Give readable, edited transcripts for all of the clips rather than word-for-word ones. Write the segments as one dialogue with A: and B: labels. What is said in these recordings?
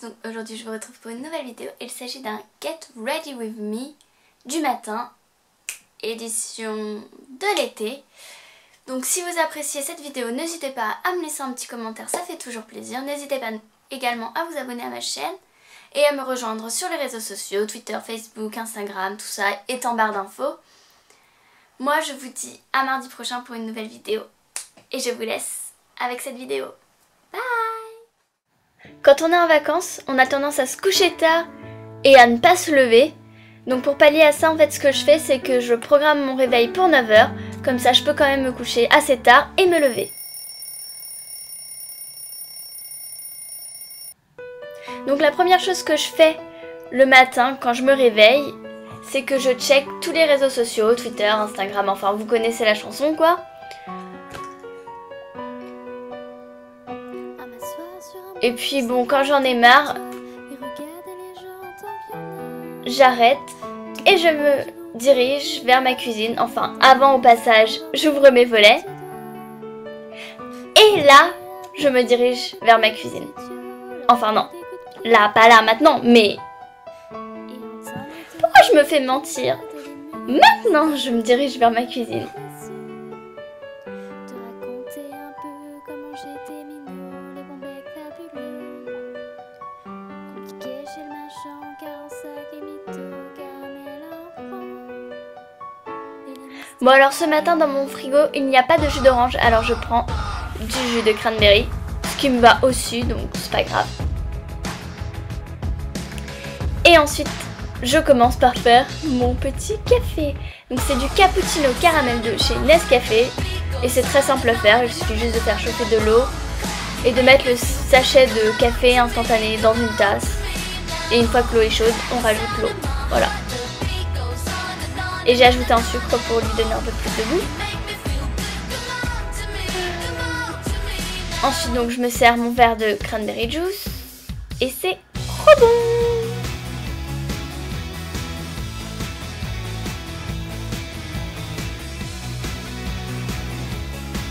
A: Donc aujourd'hui je vous retrouve pour une nouvelle vidéo. Il s'agit d'un Get Ready With Me du matin, édition de l'été. Donc si vous appréciez cette vidéo, n'hésitez pas à me laisser un petit commentaire, ça fait toujours plaisir. N'hésitez pas également à vous abonner à ma chaîne et à me rejoindre sur les réseaux sociaux, Twitter, Facebook, Instagram, tout ça est en barre d'infos. Moi je vous dis à mardi prochain pour une nouvelle vidéo et je vous laisse avec cette vidéo. Bye! Quand on est en vacances, on a tendance à se coucher tard et à ne pas se lever. Donc pour pallier à ça, en fait, ce que je fais, c'est que je programme mon réveil pour 9 h. Comme ça, je peux quand même me coucher assez tard et me lever. Donc la première chose que je fais le matin quand je me réveille, c'est que je check tous les réseaux sociaux, Twitter, Instagram, enfin vous connaissez la chanson quoi. Et puis bon, quand j'en ai marre, j'arrête et je me dirige vers ma cuisine. Enfin, avant au passage, j'ouvre mes volets. Et là, je me dirige vers ma cuisine. Enfin non, là, pas là, maintenant, mais... Pourquoi je me fais mentir? Maintenant, je me dirige vers ma cuisine. Bon alors ce matin dans mon frigo il n'y a pas de jus d'orange, alors je prends du jus de cranberry, ce qui me va aussi donc c'est pas grave. Et ensuite je commence par faire mon petit café. Donc c'est du cappuccino caramel de chez Nescafé et c'est très simple à faire, il suffit juste de faire chauffer de l'eau et de mettre le sachet de café instantané dans une tasse. Et une fois que l'eau est chaude, on rajoute l'eau, voilà. Et j'ai ajouté un sucre pour lui donner un peu plus de goût. Ensuite donc je me sers mon verre de cranberry juice. Et c'est trop bon!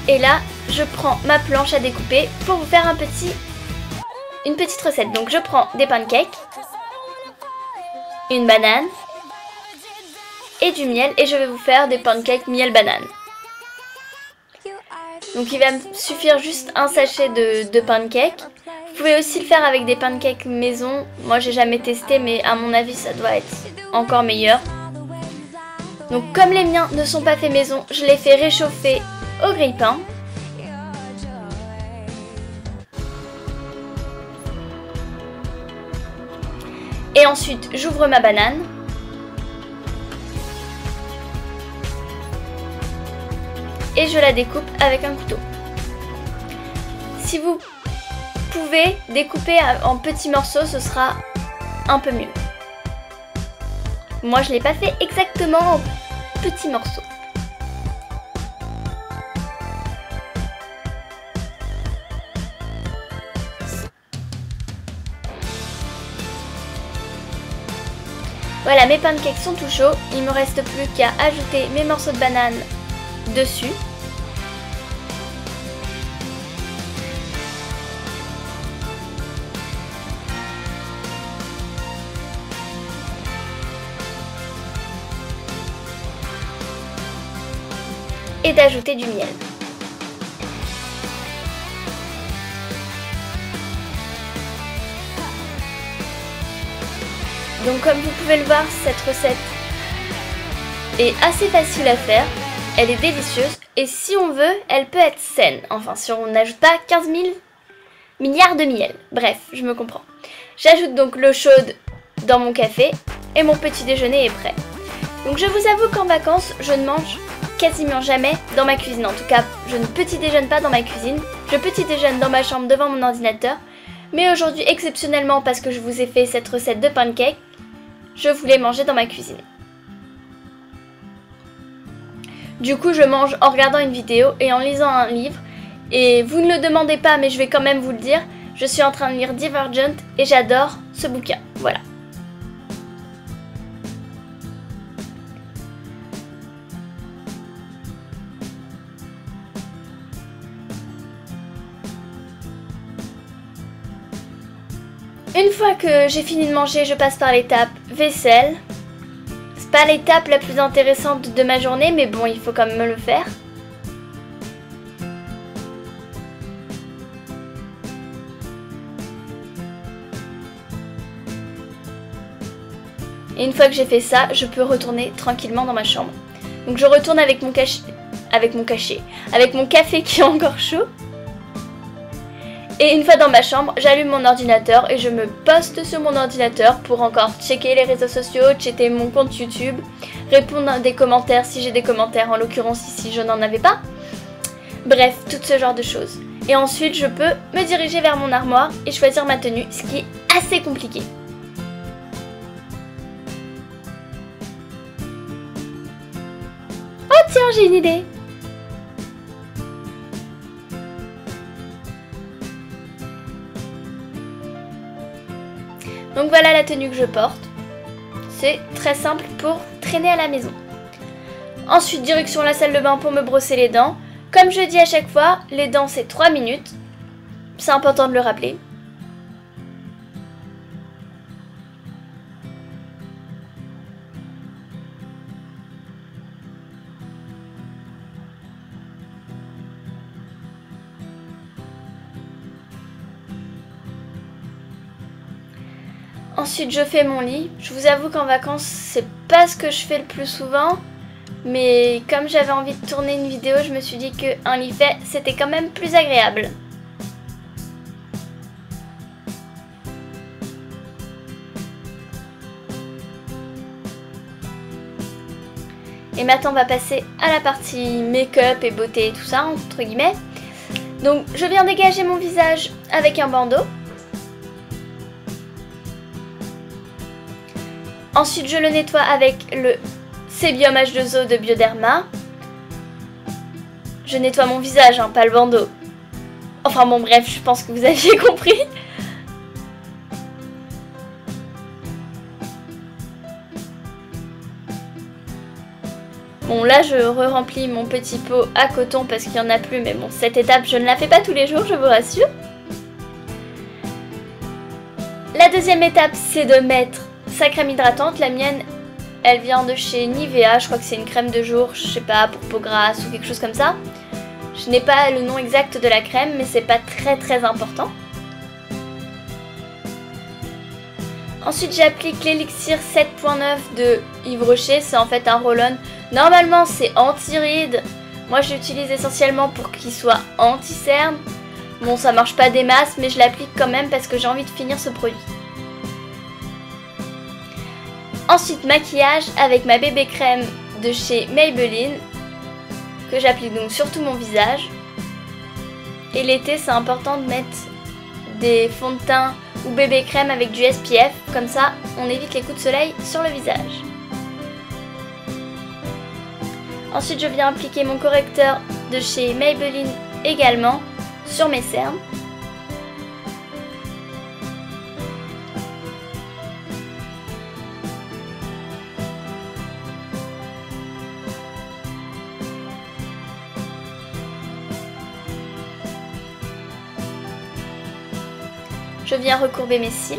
A: Et là je prends ma planche à découper pour vous faire une petite recette. Donc je prends des pancakes, une banane et du miel et je vais vous faire des pancakes miel banane. Donc il va me suffire juste un sachet de pancakes. Vous pouvez aussi le faire avec des pancakes maison. Moi j'ai jamais testé mais à mon avis ça doit être encore meilleur. Donc comme les miens ne sont pas faits maison, je les fais réchauffer au grille-pain. Et ensuite j'ouvre ma banane. Et je la découpe avec un couteau. Si vous pouvez découper en petits morceaux, ce sera un peu mieux. Moi, je ne l'ai pas fait exactement en petits morceaux. Voilà, mes pancakes sont tout chauds. Il ne me reste plus qu'à ajouter mes morceaux de banane dessus. Et d'ajouter du miel. Donc comme vous pouvez le voir, cette recette est assez facile à faire. Elle est délicieuse et si on veut, elle peut être saine. Enfin, si on n'ajoute pas 15 000 milliards de miel. Bref, je me comprends. J'ajoute donc l'eau chaude dans mon café et mon petit déjeuner est prêt. Donc je vous avoue qu'en vacances, je ne mange quasiment jamais dans ma cuisine. En tout cas, je ne petit déjeune pas dans ma cuisine. Je petit déjeune dans ma chambre devant mon ordinateur. Mais aujourd'hui, exceptionnellement, parce que je vous ai fait cette recette de pancakes, je voulais manger dans ma cuisine. Du coup, je mange en regardant une vidéo et en lisant un livre. Et vous ne le demandez pas, mais je vais quand même vous le dire. Je suis en train de lire Divergent et j'adore ce bouquin. Voilà. Une fois que j'ai fini de manger, je passe par l'étape vaisselle. C'est pas l'étape la plus intéressante de ma journée, mais bon, il faut quand même le faire. Et une fois que j'ai fait ça, je peux retourner tranquillement dans ma chambre. Donc je retourne avec mon café qui est encore chaud. Et une fois dans ma chambre, j'allume mon ordinateur et je me poste sur mon ordinateur pour encore checker les réseaux sociaux, checker mon compte YouTube, répondre à des commentaires si j'ai des commentaires, en l'occurrence ici je n'en avais pas. Bref, tout ce genre de choses. Et ensuite je peux me diriger vers mon armoire et choisir ma tenue, ce qui est assez compliqué. Oh tiens, j'ai une idée! Donc voilà la tenue que je porte. C'est très simple pour traîner à la maison. Ensuite, direction la salle de bain pour me brosser les dents. Comme je dis à chaque fois, les dents c'est 3 minutes. C'est important de le rappeler. Ensuite, je fais mon lit. Je vous avoue qu'en vacances, c'est pas ce que je fais le plus souvent. Mais comme j'avais envie de tourner une vidéo, je me suis dit qu'un lit fait, c'était quand même plus agréable. Et maintenant, on va passer à la partie make-up et beauté et tout ça, entre guillemets. Donc, je viens dégager mon visage avec un bandeau. Ensuite, je le nettoie avec le Sébium H2O de Bioderma. Je nettoie mon visage, hein, pas le bandeau. Enfin bon, bref, je pense que vous aviez compris. Bon, là, je re-remplis mon petit pot à coton parce qu'il n'y en a plus. Mais bon, cette étape, je ne la fais pas tous les jours, je vous rassure. La deuxième étape, c'est de mettre sa crème hydratante. La mienne, elle vient de chez Nivea. Je crois que c'est une crème de jour, je sais pas, pour peau grasse ou quelque chose comme ça. Je n'ai pas le nom exact de la crème, mais c'est pas très important. Ensuite, j'applique l'élixir 7.9 de Yves Rocher. C'est en fait un roll-on. Normalement, c'est anti-rides. Moi, je l'utilise essentiellement pour qu'il soit anti-cerne. Bon, ça marche pas des masses, mais je l'applique quand même parce que j'ai envie de finir ce produit. Ensuite, maquillage avec ma bébé crème de chez Maybelline, que j'applique donc sur tout mon visage. Et l'été, c'est important de mettre des fonds de teint ou bébé crème avec du SPF, comme ça on évite les coups de soleil sur le visage. Ensuite, je viens appliquer mon correcteur de chez Maybelline également sur mes cernes. Je viens recourber mes cils.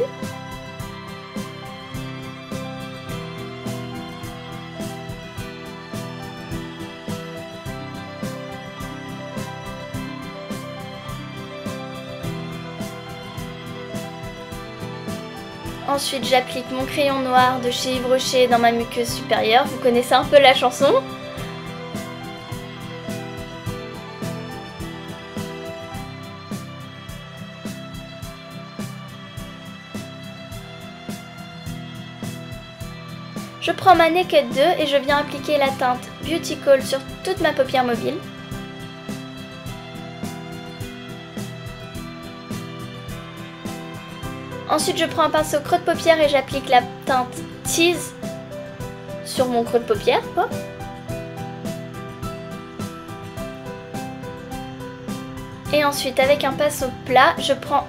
A: Ensuite, j'applique mon crayon noir de chez Yves Rocher dans ma muqueuse supérieure. Vous connaissez un peu la chanson. Je prends ma Naked 2 et je viens appliquer la teinte Beauty Call sur toute ma paupière mobile. Ensuite, je prends un pinceau creux de paupière et j'applique la teinte Tease sur mon creux de paupière, quoi. Et ensuite, avec un pinceau plat, je prends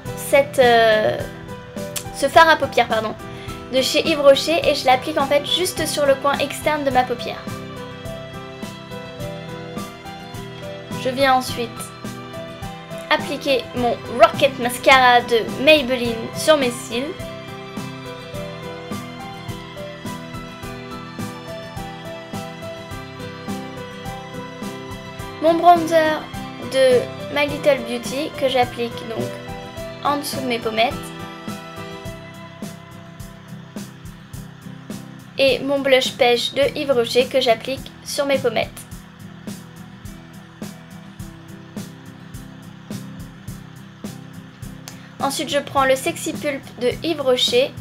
A: ce fard à paupières, pardon, de chez Yves Rocher et je l'applique en fait juste sur le coin externe de ma paupière. Je viens ensuite appliquer mon Rocket Mascara de Maybelline sur mes cils. Mon bronzer de My Little Beauty que j'applique donc en dessous de mes pommettes. Et mon blush pêche de Yves Rocher que j'applique sur mes pommettes. Ensuite je prends le Sexy Pulp de Yves Rocher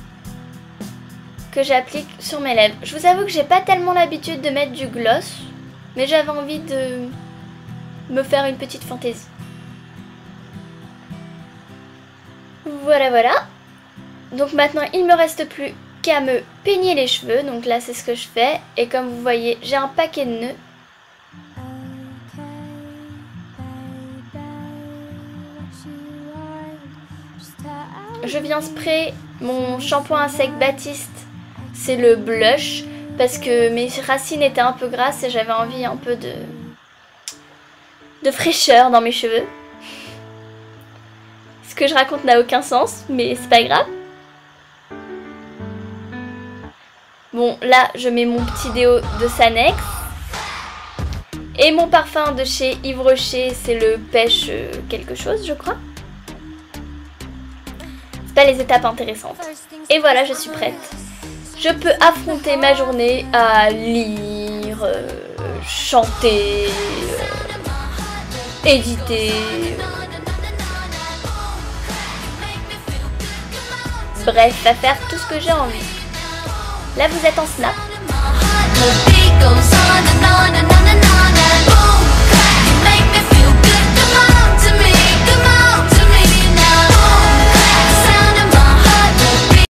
A: que j'applique sur mes lèvres. Je vous avoue que j'ai pas tellement l'habitude de mettre du gloss, mais j'avais envie de me faire une petite fantaisie. Voilà, voilà. Donc maintenant il me reste plus qu'à me peigner les cheveux. Donc là c'est ce que je fais. Et comme vous voyez, j'ai un paquet de nœuds. Je viens spray mon shampoing à sec Baptiste. C'est le blush parce que mes racines étaient un peu grasses et j'avais envie un peu de fraîcheur dans mes cheveux. Ce que je raconte n'a aucun sens, mais c'est pas grave. Bon, là, je mets mon petit déo de Sanex. Et mon parfum de chez Yves Rocher, c'est le pêche quelque chose, je crois. C'est pas les étapes intéressantes. Et voilà, je suis prête. Je peux affronter ma journée à lire, chanter, éditer. Bref, à faire tout ce que j'ai envie. Là, vous êtes en snap.